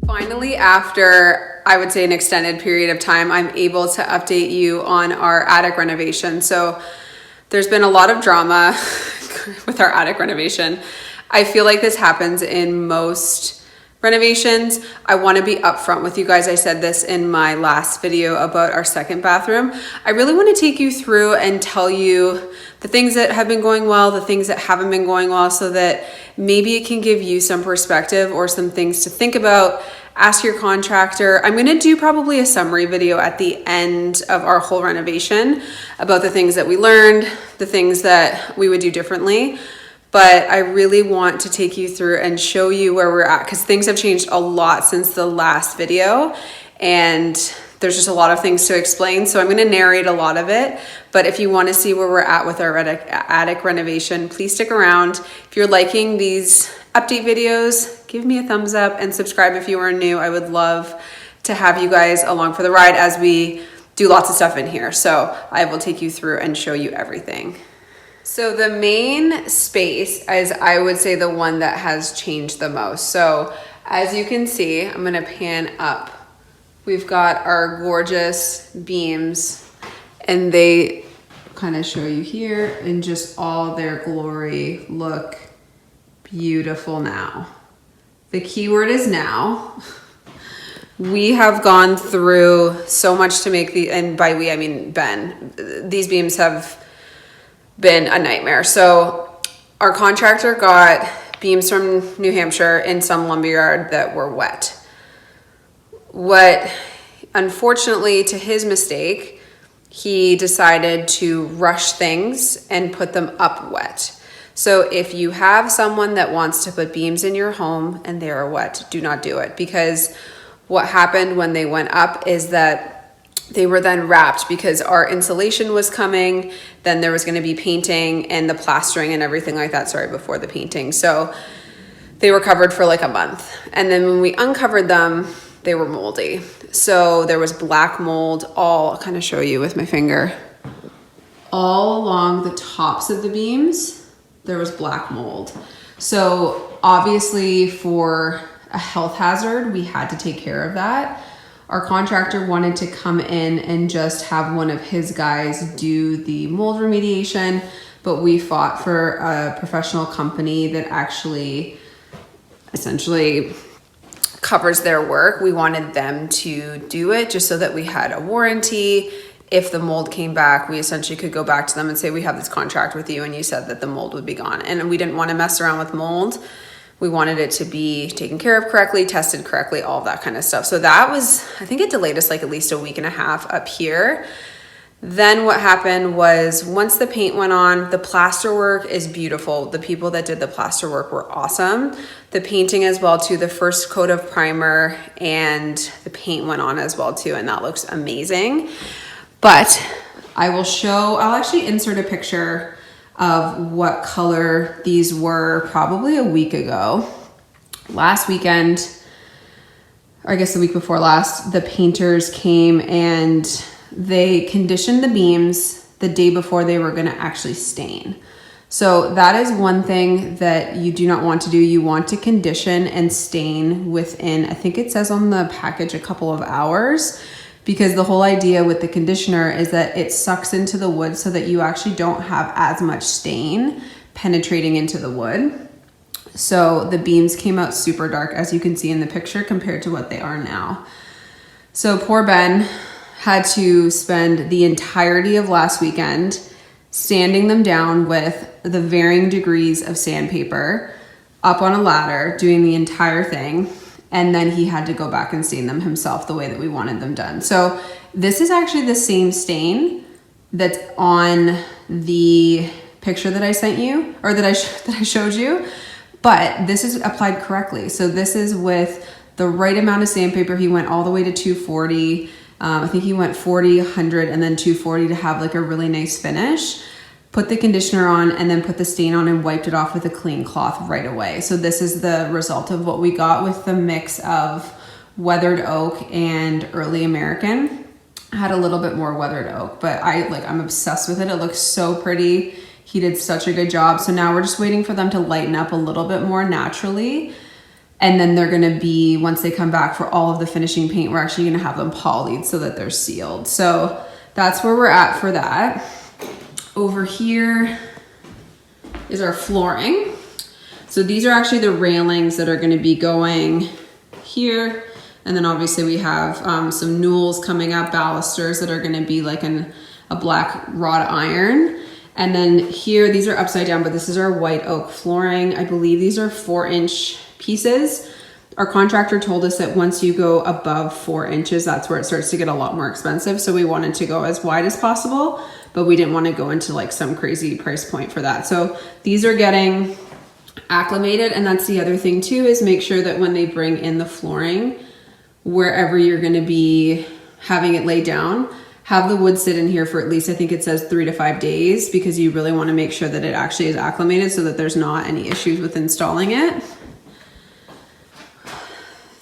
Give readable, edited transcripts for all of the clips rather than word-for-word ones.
Finally, after I would say an extended period of time, I'm able to update you on our attic renovation. So there's been a lot of drama with our attic renovation. I feel like this happens in most renovations. I want to be upfront with you guys. I said this in my last video about our second bathroom. I really want to take you through and tell you the things that have been going well, the things that haven't been going well, so that maybe it can give you some perspective or some things to think about. Ask your contractor. I'm going to do probably a summary video at the end of our whole renovation about the things that we learned, the things that we would do differently. But I really want to take you through and show you where we're at, because things have changed a lot since the last video and there's just a lot of things to explain. So I'm going to narrate a lot of it. But if you want to see where we're at with our attic renovation, please stick around. If you're liking these update videos, give me a thumbs up and subscribe if you are new. I would love to have you guys along for the ride as we do lots of stuff in here. So I will take you through and show you everything. So the main space is, I would say, the one that has changed the most. So as you can see, I'm going to pan up. We've got our gorgeous beams, and they kind of show you here in just all their glory. Look beautiful now. The key word is now. We have gone through so much to make and by we, I mean Ben. These beams have been a nightmare. So our contractor got beams from New Hampshire in some lumberyard that were wet. What, unfortunately, to his mistake, he decided to rush things and put them up wet. So if you have someone that wants to put beams in your home and they are wet, do not do it, because what happened when they went up is that they were then wrapped, because our insulation was coming, then there was going to be painting and the plastering and everything like that, before the painting. So they were covered for like a month. And then when we uncovered them, they were moldy. So there was black mold I'll kind of show you with my finger. All along the tops of the beams, there was black mold. So obviously, for a health hazard, we had to take care of that. Our contractor wanted to come in and just have one of his guys do the mold remediation, but we fought for a professional company that actually essentially covers their work. We wanted them to do it just so that we had a warranty. If the mold came back, we essentially could go back to them and say, we have this contract with you and you said that the mold would be gone. And we didn't want to mess around with mold. We wanted it to be taken care of correctly, tested correctly, all of that kind of stuff. So that was, I think it delayed us like at least a week and a half up here. Then what happened was, once the paint went on, the plaster work is beautiful. The people that did the plaster work were awesome. The painting as well too, the first coat of primer and the paint went on as well too, and that looks amazing. But I'll actually insert a picture of what color these were probably a week ago. Last weekend, or I guess the week before last, the painters came and they conditioned the beams the day before they were going to actually stain. So that is one thing that you do not want to do. You want to condition and stain within, I think it says on the package, a couple of hours, because the whole idea with the conditioner is that it sucks into the wood so that you actually don't have as much stain penetrating into the wood. So the beams came out super dark, as you can see in the picture, compared to what they are now. So poor Ben had to spend the entirety of last weekend sanding them down with the varying degrees of sandpaper up on a ladder, doing the entire thing. And then he had to go back and stain them himself the way that we wanted them done. So this is actually the same stain, that's on the picture that I sent you, or that I showed you, but this is applied correctly. So this is with the right amount of sandpaper. He went all the way to 240. I think he went 40, 100, and then 240 to have like a really nice finish. Put the conditioner on and then put the stain on and wiped it off with a clean cloth right away. So this is the result of what we got with the mix of weathered oak and early American. I had a little bit more weathered oak, but I'm obsessed with it. It looks so pretty. He did such a good job. So now we're just waiting for them to lighten up a little bit more naturally. And then they're gonna be, once they come back for all of the finishing paint, we're actually gonna have them polyed so that they're sealed. So that's where we're at for that. Over here is our flooring. So these are actually the railings that are gonna be going here. And then obviously we have some newels coming up, balusters that are gonna be like a black wrought iron. And then here, these are upside down, but this is our white oak flooring. I believe these are 4-inch pieces. Our contractor told us that once you go above 4 inches, that's where it starts to get a lot more expensive. So we wanted to go as wide as possible, but we didn't want to go into like some crazy price point for that. So these are getting acclimated. And that's the other thing too, is make sure that when they bring in the flooring, wherever you're going to be having it laid down, have the wood sit in here for at least, I think it says 3 to 5 days, because you really want to make sure that it actually is acclimated so that there's not any issues with installing it.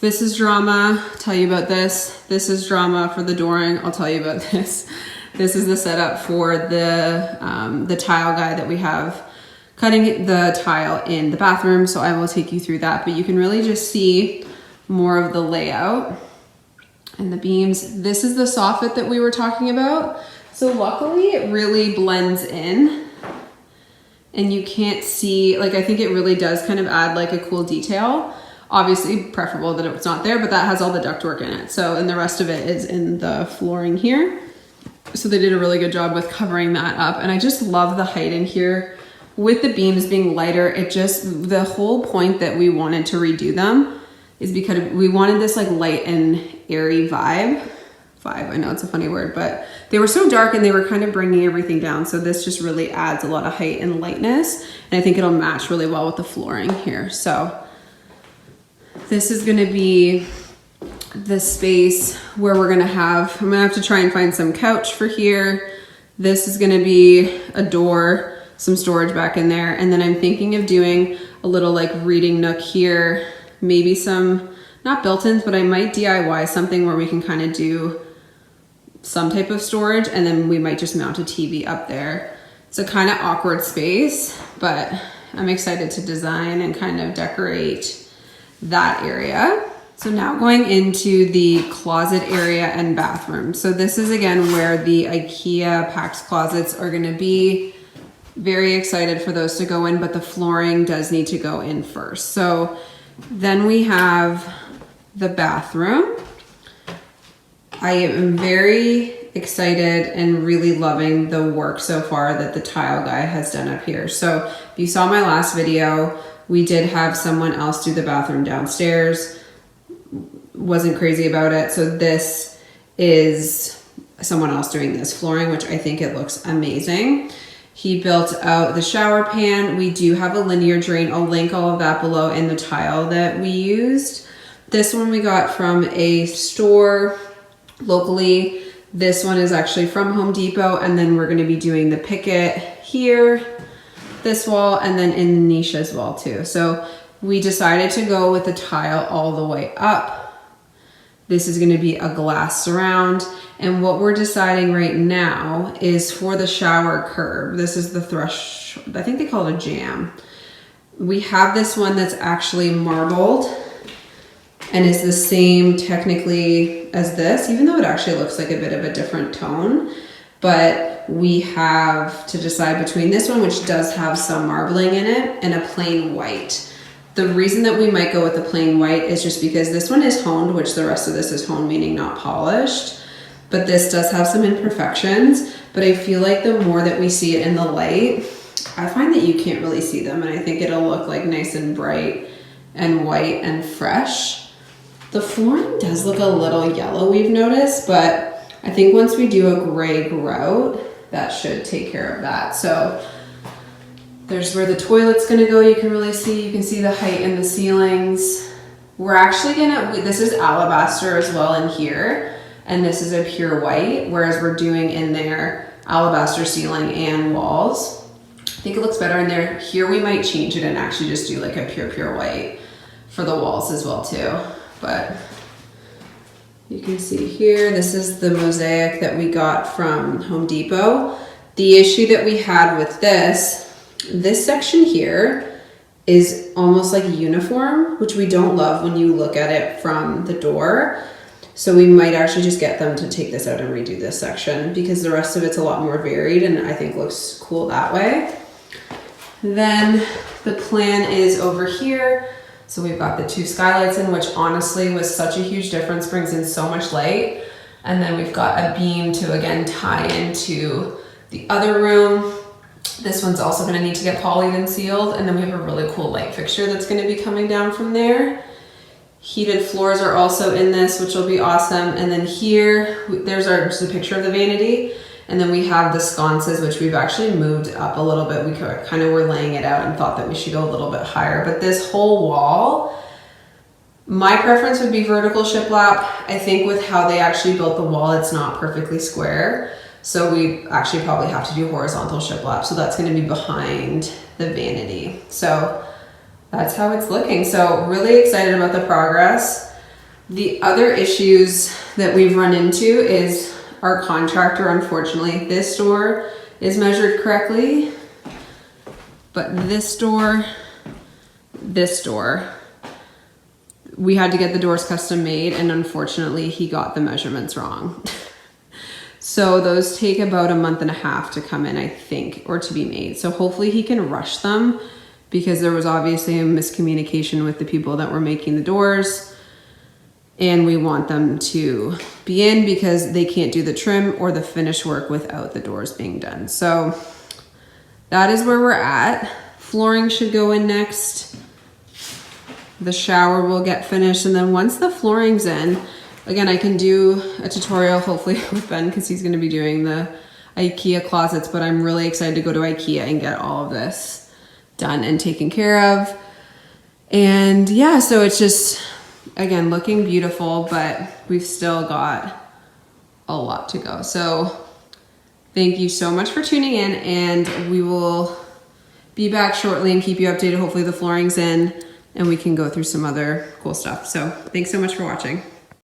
This is drama, I'll tell you about this. This is drama for the dooring, I'll tell you about this. This is the setup for the tile guy that we have cutting the tile in the bathroom. So I will take you through that, but you can really just see more of the layout and the beams. This is the soffit that we were talking about. So luckily it really blends in and you can't see, like, I think it really does kind of add like a cool detail. Obviously preferable that it's not there, but that has all the ductwork in it. So, and the rest of it is in the flooring here. So they did a really good job with covering that up. And I just love the height in here with the beams being lighter. It just, the whole point that we wanted to redo them is because we wanted this like light and airy vibe. I know it's a funny word, but they were so dark and they were kind of bringing everything down. So this just really adds a lot of height and lightness. And I think it'll match really well with the flooring here. So this is gonna be the space where we're gonna have, I'm gonna have to try and find some couch for here. This is gonna be a door, some storage back in there. And then I'm thinking of doing a little like reading nook here, maybe some, not built-ins, but I might DIY something where we can kind of do some type of storage, and then we might just mount a TV up there. It's a kind of awkward space, but I'm excited to design and kind of decorate that area. So now going into the closet area and bathroom. So this is again where the IKEA PAX closets are gonna be. Very excited for those to go in, but the flooring does need to go in first. So then we have the bathroom. I am very excited and really loving the work so far that the tile guy has done up here. So if you saw my last video, we did have someone else do the bathroom downstairs. Wasn't crazy about it. So this is someone else doing this flooring, which I think it looks amazing. He built out the shower pan. We do have a linear drain. I'll link all of that below in the tile that we used. This one we got from a store locally. This one is actually from Home Depot. And then we're gonna be doing the picket here, this wall, and then in the niche as well too. So we decided to go with the tile all the way up. This is gonna be a glass surround. And what we're deciding right now is for the shower curb. This is the threshold, I think they call it a jam. We have this one that's actually marbled and is the same technically as this, even though it actually looks like a bit of a different tone. But we have to decide between this one, which does have some marbling in it, and a plain white. The reason that we might go with the plain white is just because this one is honed, which the rest of this is honed, meaning not polished. But this does have some imperfections, but I feel like the more that we see it in the light, I find that you can't really see them, and I think it'll look like nice and bright and white and fresh. The flooring does look a little yellow, we've noticed, but I think once we do a gray grout, that should take care of that. So there's where the toilet's gonna go. You can see the height in the ceilings. We're actually this is alabaster as well in here, and this is a pure white, whereas we're doing in there alabaster ceiling and walls. I think it looks better in there. Here we might change it and actually just do like a pure white for the walls as well too. But you can see here, this is the mosaic that we got from Home Depot. The issue that we had with this section here is almost like uniform, which we don't love when you look at it from the door. So we might actually just get them to take this out and redo this section, because the rest of it's a lot more varied and I think looks cool that way. Then the plan is over here. So we've got the 2 skylights in, which honestly was such a huge difference, brings in so much light. And then we've got a beam to again tie into the other room. This one's also gonna need to get polyed and sealed. And then we have a really cool light fixture that's gonna be coming down from there. Heated floors are also in this, which will be awesome. And then here, there's just a picture of the vanity. And then we have the sconces, which we've actually moved up a little bit. We kind of were laying it out and thought that we should go a little bit higher. But this whole wall, my preference would be vertical shiplap. I think with how they actually built the wall, it's not perfectly square. So we actually probably have to do horizontal shiplap. So that's gonna be behind the vanity. So that's how it's looking. So really excited about the progress. The other issues that we've run into is our contractor, unfortunately, this door is measured correctly, but this door, we had to get the doors custom made, and unfortunately he got the measurements wrong. So those take about a month and a half to come in, I think, or to be made. So hopefully he can rush them, because there was obviously a miscommunication with the people that were making the doors. And we want them to be in because they can't do the trim or the finish work without the doors being done. So that is where we're at. Flooring should go in next. The shower will get finished. And then once the flooring's in, again, I can do a tutorial hopefully with Ben, because he's gonna be doing the IKEA closets, but I'm really excited to go to IKEA and get all of this done and taken care of. And yeah, so it's just, again, looking beautiful, but we've still got a lot to go. So thank you so much for tuning in, and we will be back shortly and keep you updated. Hopefully the flooring's in and we can go through some other cool stuff. So thanks so much for watching.